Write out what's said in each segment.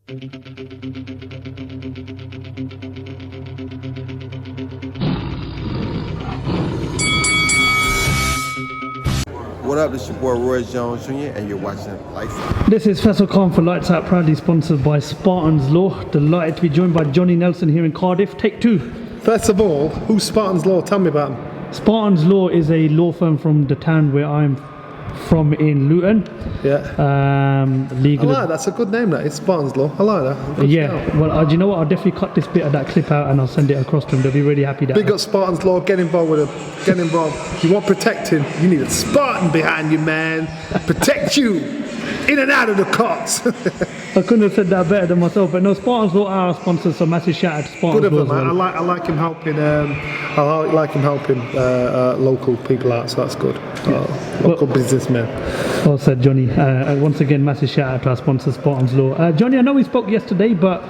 What up, this is your boy Roy Jones Jr. and you're watching Lifestyle. This is Faisal for Lights Out, proudly sponsored by Spartans Law. Delighted to be joined by Johnny Nelson here in Cardiff. Take two. First of all, who's Spartans Law? Tell me about them. Spartans Law is a law firm from the town where I'm from in Luton. Yeah. Legal. I like that. That's a good name, that is Spartans Law. I like that. Good yeah. shout. Well, do you know what? I'll definitely cut this bit of that clip out and I'll send it across to them. They'll be really happy that. Big up Spartans Law. Get involved with them. Get involved. You want protecting? You need a Spartan behind you, man. Protect you in and out of the courts. I couldn't have said that better than myself, but no, Spartans Law are our sponsors, so massive shout out to Spartans Good Law of them, as well. I like him helping. I like him helping local people out, so that's good. Local businessmen. Well said, Johnny. Once again, massive shout out to our sponsor, Spartans Law. Johnny, I know we spoke yesterday, but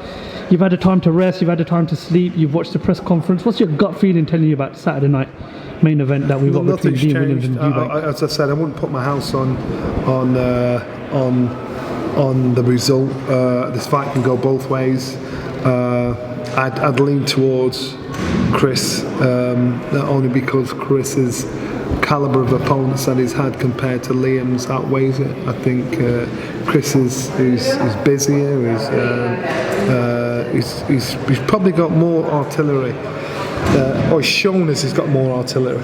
you've had a time to rest, you've had a time to sleep, you've watched the press conference. What's your gut feeling telling you about Saturday night main event that we've got between Dean Williams and Usyk? As I said, I wouldn't put my house on the result. This fight can go both ways. I'd lean towards Chris, not only because Chris's calibre of opponents that he's had compared to Liam's outweighs it. I think Chris is busier. He's probably got more artillery, or he's shown us he's got more artillery.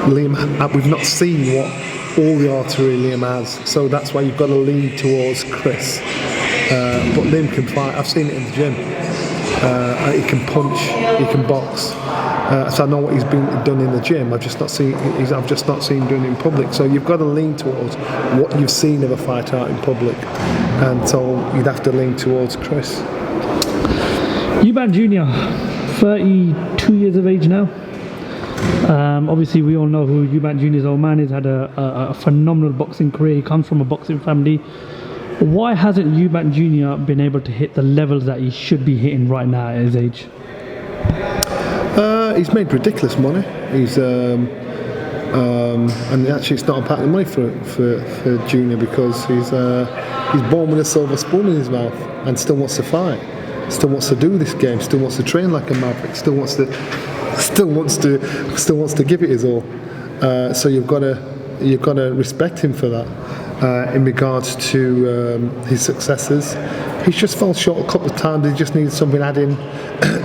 Liam, we've not seen what all the artillery Liam has, so that's why you've got to lean towards Chris. But Liam can fight. I've seen it in the gym. He can punch, he can box. So I know what he's been done in the gym. I've just not seen him doing it in public. So you've got to lean towards what you've seen of a fight out in public, and so you'd have to lean towards Chris. Usyk Jr., 32 years of age now. Obviously, we all know who Usyk Jr.'s old man is. Had a phenomenal boxing career. He comes from a boxing family. Why hasn't Usyk Jr. been able to hit the levels that he should be hitting right now at his age? He's made ridiculous money. He's and actually it's not about the money for Junior, because he's born with a silver spoon in his mouth and still wants to fight. Still wants to do this game. Still wants to train like a maverick. Still wants to give it his all. So you've got to respect him for that. In regards to his successes, he's just fell short a couple of times. He just needed something adding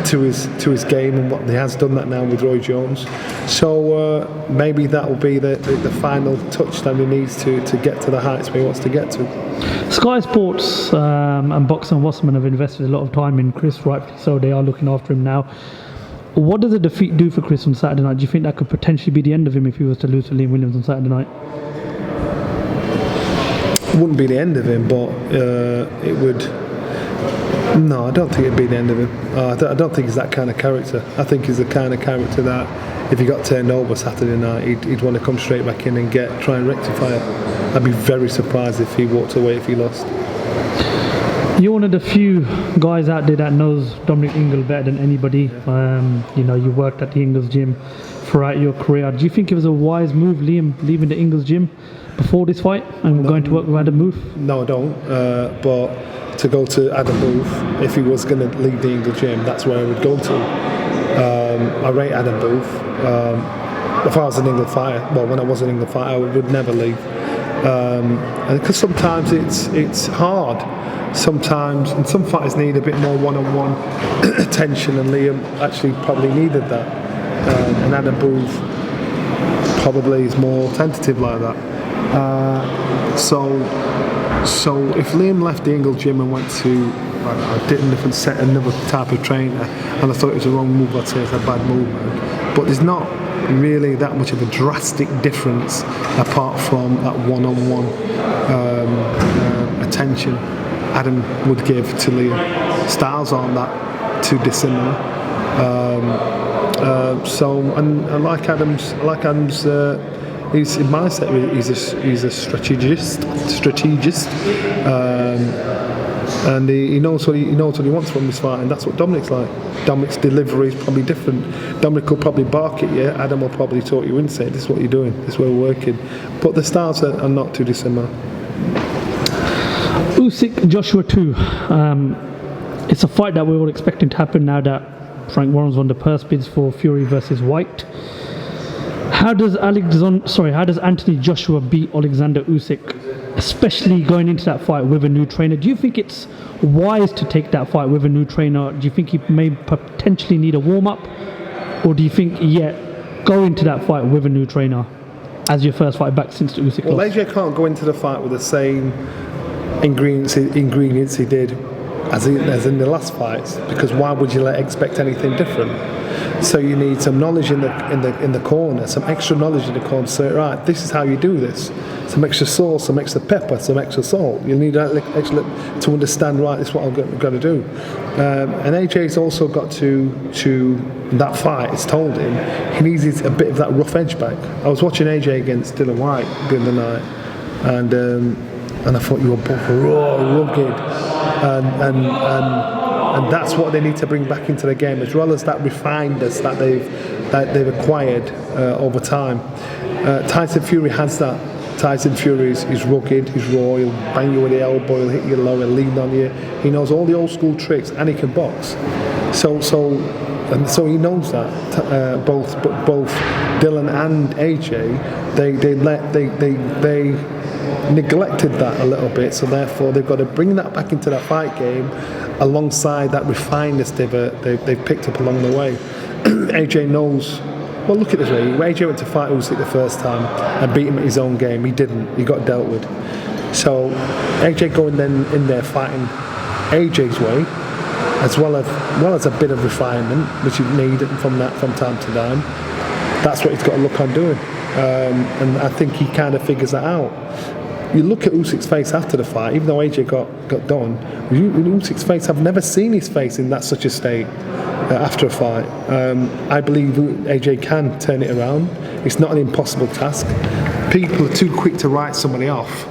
to his game, and what he has done that now with Roy Jones. So maybe that will be the final touch that he needs to get to the heights where he wants to get to. Sky Sports and Box and Wasserman have invested a lot of time in Chris, rightfully so. They are looking after him now. What does a defeat do for Chris on Saturday night? Do you think that could potentially be the end of him if he was to lose to Liam Williams on Saturday night? Wouldn't be the end of him, but it would. No, I don't think it'd be the end of him. I don't think he's that kind of character. I think he's the kind of character that if he got turned over Saturday night, he'd want to come straight back in and try and rectify it. I'd be very surprised if he walked away if he lost. You're one of the few guys out there that knows Dominic Ingle better than anybody. You worked at the Ingles gym throughout your career. Do you think it was a wise move, Liam, leaving the Ingles gym before this fight and going to work with Adam Booth? No, I don't. But to go to Adam Booth, if he was going to leave the Ingles gym, that's where I would go to. I rate Adam Booth. If I was an England fighter, well, when I was an England fighter, I would never leave. Because sometimes it's hard. Sometimes, and some fighters need a bit more one-on-one attention, and Liam actually probably needed that. And Adam Booth probably is more tentative like that. So if Liam left the Ingle gym and went to another type of trainer, and I thought it was a wrong move, I'd say it's a bad movement. But there's not really that much of a drastic difference apart from that one-on-one attention Adam would give to Liam. Styles aren't that too dissimilar. I like Adam's. His mindset. He's a strategist, and he knows what he wants from this fight, and that's what Dominic's like. Dominic's delivery is probably different. Dominic will probably bark at you. Adam will probably talk you in, say, "This is what you're doing. This is where we're working." But the styles are not too dissimilar. Usyk Joshua 2. It's a fight that we're all expecting to happen now that Frank Warren's won the purse bids for Fury versus Whyte. How does Anthony Joshua beat Alexander Usyk, especially going into that fight with a new trainer? Do you think it's wise to take that fight with a new trainer? Do you think he may potentially need a warm-up? Or do you think, go into that fight with a new trainer as your first fight back since the Usyk Well, loss? AJ can't go into the fight with the same ingredients he did as in the last fights, because why would you expect anything different? So you need some knowledge in the corner, some extra knowledge in the corner. So right, this is how you do this. Some extra sauce, some extra pepper, some extra salt. You need that extra to understand. Right, this is what I'm going to do. And AJ's also got to that fight. It's told him he needs a bit of that rough edge back. I was watching AJ against Dylan Whyte the other night, and I thought you were both raw, rugged, and that's what they need to bring back into the game, as well as that refinedness that they've acquired over time. Tyson Fury has that. Tyson Fury is rugged, he's raw, he'll bang you with the elbow, he'll hit you low, he'll lean on you. He knows all the old school tricks, and he can box. So he knows that. Both Dylan and AJ, they neglected that a little bit, so therefore they've got to bring that back into that fight game alongside that refinedness they've picked up along the way. AJ knows. Well, look at this way. AJ went to fight Usyk the first time and beat him at his own game. He didn't. He got dealt with. So AJ going then in there fighting AJ's way, as well as a bit of refinement, which you need from time to time. That's what he's got to look on doing. And I think he kind of figures that out. You look at Usyk's face after the fight, even though AJ got done, Usyk's face, I've never seen his face in that such a state after a fight. I believe AJ can turn it around. It's not an impossible task. People are too quick to write somebody off.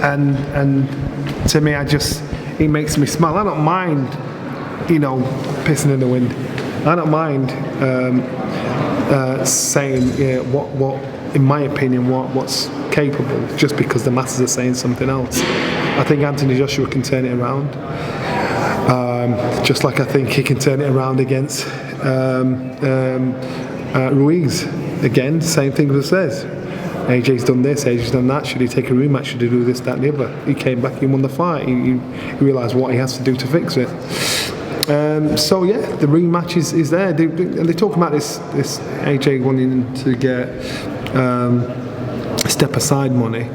and to me, it makes me smile. I don't mind, pissing in the wind. I don't mind saying what in my opinion what's capable, just because the masses are saying something else. I think Anthony Joshua can turn it around, just like I think he can turn it around against Ruiz. Again, same thing as says. AJ's done this, AJ's done that. Should he take a rematch? Should he do this, that and the other? He came back, he won the fight. He realised what he has to do to fix it. The rematch is there. They talk about this AJ wanting to get step aside money,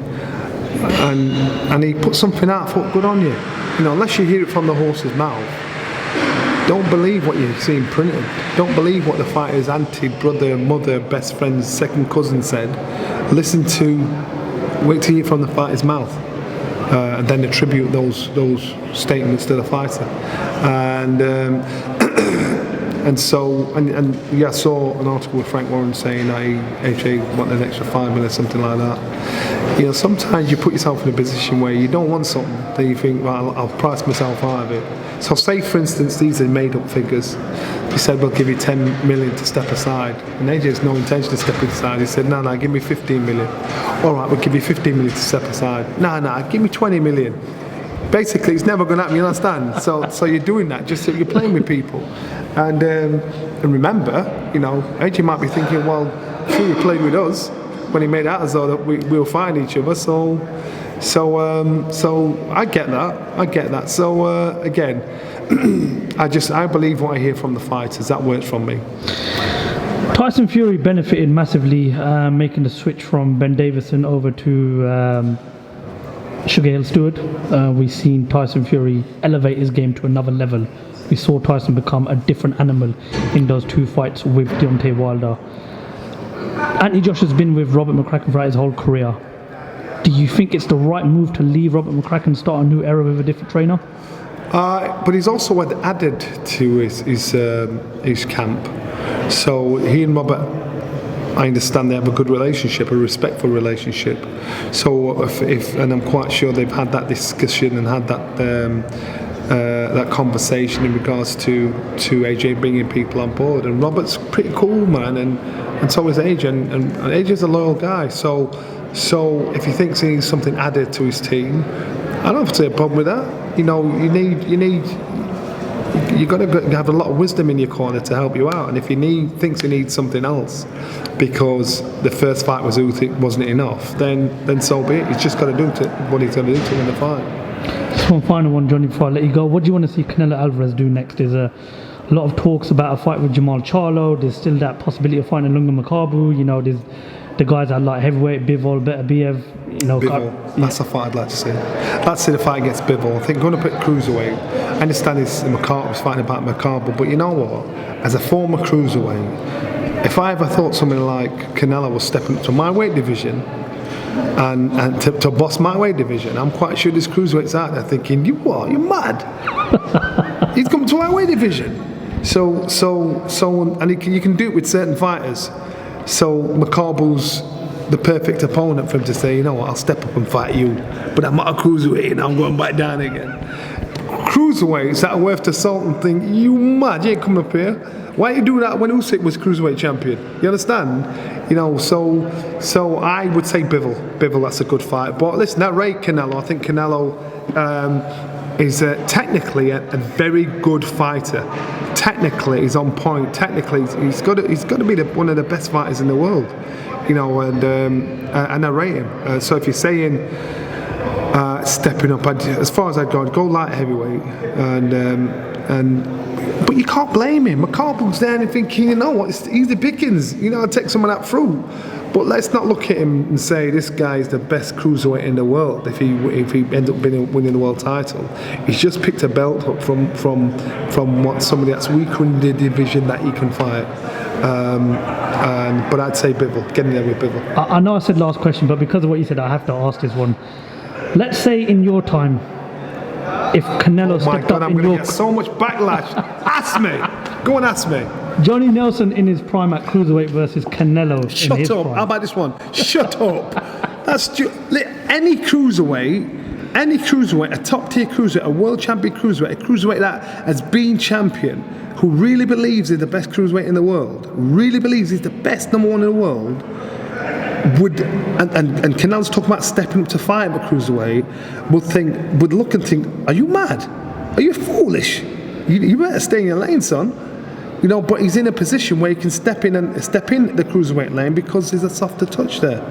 and he put something out. I thought, good on you. Unless you hear it from the horse's mouth, don't believe what you're seeing printed. Don't believe what the fighter's auntie, brother, mother, best friend, second cousin said. Wait till you hear from the fighter's mouth. And then attribute those statements to the fighter, I saw an article with Frank Warren saying that AJ wanted an extra 5 million, something like that. Sometimes you put yourself in a position where you don't want something, then you think, well, I'll price myself out of it. So say, for instance, these are made-up figures. He said, we'll give you 10 million to step aside. And AJ has no intention of stepping aside. He said, no, give me 15 million. All right, we'll give you 15 million to step aside. No, give me 20 million. Basically, it's never going to happen, you understand? So you're doing that, just so you're playing with people. And remember, AJ might be thinking, well, Fury played with us when he made out as though that we'll find each other. So I get that. So again, I believe what I hear from the fighters. That works from me. Tyson Fury benefited massively making the switch from Ben Davison over to Sugar Hill Stewart. We've seen Tyson Fury elevate his game to another level. We saw Tyson become a different animal in those two fights with Deontay Wilder. Anthony Joshua's been with Robert McCracken throughout his whole career. Do you think it's the right move to leave Robert McCracken and start a new era with a different trainer? But he's also added to his camp. So he and Robert, I understand they have a good relationship, a respectful relationship. So and I'm quite sure they've had that discussion and had that conversation in regards to AJ bringing people on board. And Robert's pretty cool, man, and so is AJ, and AJ's a loyal guy. So if he thinks he needs something added to his team, I don't see a problem with that. You know, you got to have a lot of wisdom in your corner to help you out. And if thinks he needs something else because the first fight was Usyk wasn't enough, then so be it. He's just got to do what he's going to do to win the fight. Just one final one, Johnny, before I let you go. What do you want to see Canelo Alvarez do next? There's a lot of talks about a fight with Jamal Charlo. There's still that possibility of fighting Lunga Makabu. You know, there's the guys that like heavyweight, Bivol, Biev. You know, Bivol. That's a fight I'd like to see. I'd like to see the fight against Bivol. I think going to put cruiserweight. I understand McCarthy's fighting about McCarthy, but you know what? As a former cruiserweight, if I ever thought something like Canelo was stepping up to my weight division and to boss my weight division, I'm quite sure this cruiserweight's out there thinking, you what? You're mad. He's come to our weight division. So, and you can do it with certain fighters. So McCarthy's the perfect opponent for him to say, you know what, I'll step up and fight you, but I'm not a cruiserweight and I'm going back down again. Cruiserweights that are worth the salt and think, you mad, you ain't coming up here. Why you do that when Usyk was cruiserweight champion? You understand? You know, so I would say Bivol, that's a good fight. But listen, I rate Canelo. I think Canelo is technically a very good fighter. Technically, he's on point. Technically, he's got to be one of the best fighters in the world. You know, and I rate him. So if you're saying stepping up, as far as I'd go light heavyweight, but you can't blame him. McCarthy's there and thinking, you know what, he's the pickings. You know, I'll take some of that fruit. But let's not look at him and say this guy is the best cruiserweight in the world. If he ends up winning the world title, he's just picked a belt up from what somebody that's weaker in the division that he can fight. But I'd say Bivol, getting there with Bivol. I know I said last question, but because of what you said, I have to ask this one. Let's say in your time, if Canelo stepped up I'm in going your... to get so much backlash. Ask me. Go and ask me. Johnny Nelson in his prime at cruiserweight versus Canelo in his Shut up. prime. How about this one? Shut up. That's any cruiserweight, a top tier cruiserweight, a world champion cruiserweight, a cruiserweight that has been champion, who really believes he's the best cruiserweight in the world, really believes he's the best number one in the world, and Canelo's talking about stepping up to fight at cruiserweight, would look and think, are you mad? Are you foolish? You better stay in your lane, son. You know, but he's in a position where he can step in the cruiserweight lane because there's a softer touch there.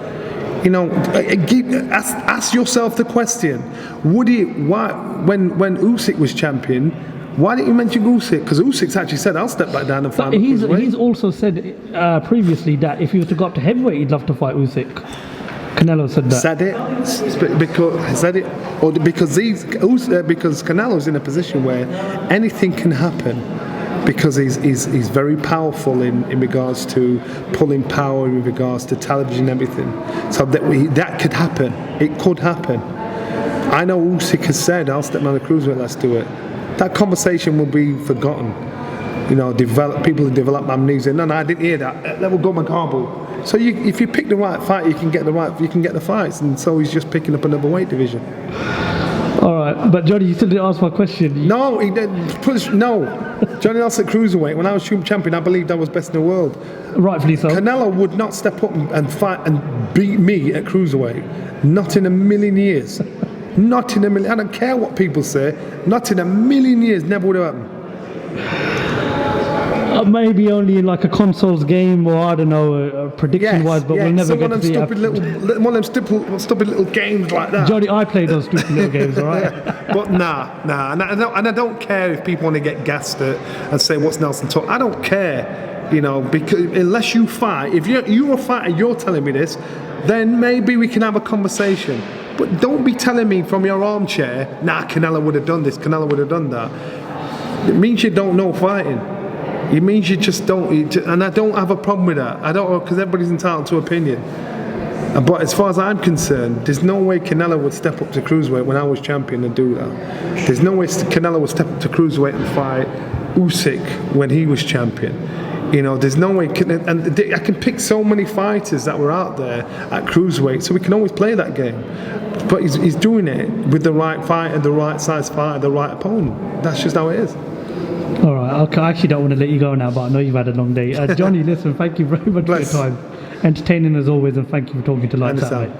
You know, ask yourself the question: when Usyk was champion, why didn't you mention Usyk? Because Usyk's actually said, "I'll step back down and fight." He's also said previously that if he was to go up to heavyweight, he'd love to fight Usyk. Canelo said that. Because Canelo's in a position where anything can happen. Because he's very powerful in regards to pulling power, in regards to television and everything. So that could happen. It could happen. I know Usyk has said, I'll step down the cruiserweight, let's do it. That conversation will be forgotten. You know, people develop amnesia. No, I didn't hear that. Let me go McCarthy. So if you pick the right fight, you can get the fights. And so he's just picking up another weight division. All right, but Johnny, you still didn't ask my question. No, he didn't. No. Johnny Nelson at cruiserweight. When I was champion, I believed I was best in the world. Rightfully so. Canelo would not step up and fight and beat me at cruiserweight. Not in a million years. Not in a million. I don't care what people say. Not in a million years. Never would have happened. Maybe only in like a consoles game, or I don't know, prediction-wise, but we'll never get to see it. One of them stupid little games like that. Johnny, I play those stupid little games, all right? But nah, and I don't care if people want to get gassed at and say what's Nelson talk. I don't care, you know, because unless you fight, if you're a fighter, you're telling me this, then maybe we can have a conversation. But don't be telling me from your armchair, nah, Canelo would have done this, Canelo would have done that. It means you don't know fighting. It means you just don't, and I don't have a problem with that. I don't, because everybody's entitled to opinion. But as far as I'm concerned, there's no way Canelo would step up to cruiserweight when I was champion and do that. There's no way Canelo would step up to cruiserweight and fight Usyk when he was champion. You know, there's no way, and I can pick so many fighters that were out there at cruiserweight, so we can always play that game. But he's doing it with the right fighter, the right size fighter, the right opponent. That's just how it is. All right, okay, I actually don't want to let you go now, but I know you've had a long day. Johnny, listen, thank you very much for your time. Entertaining as always, and thank you for talking to Light Satellite.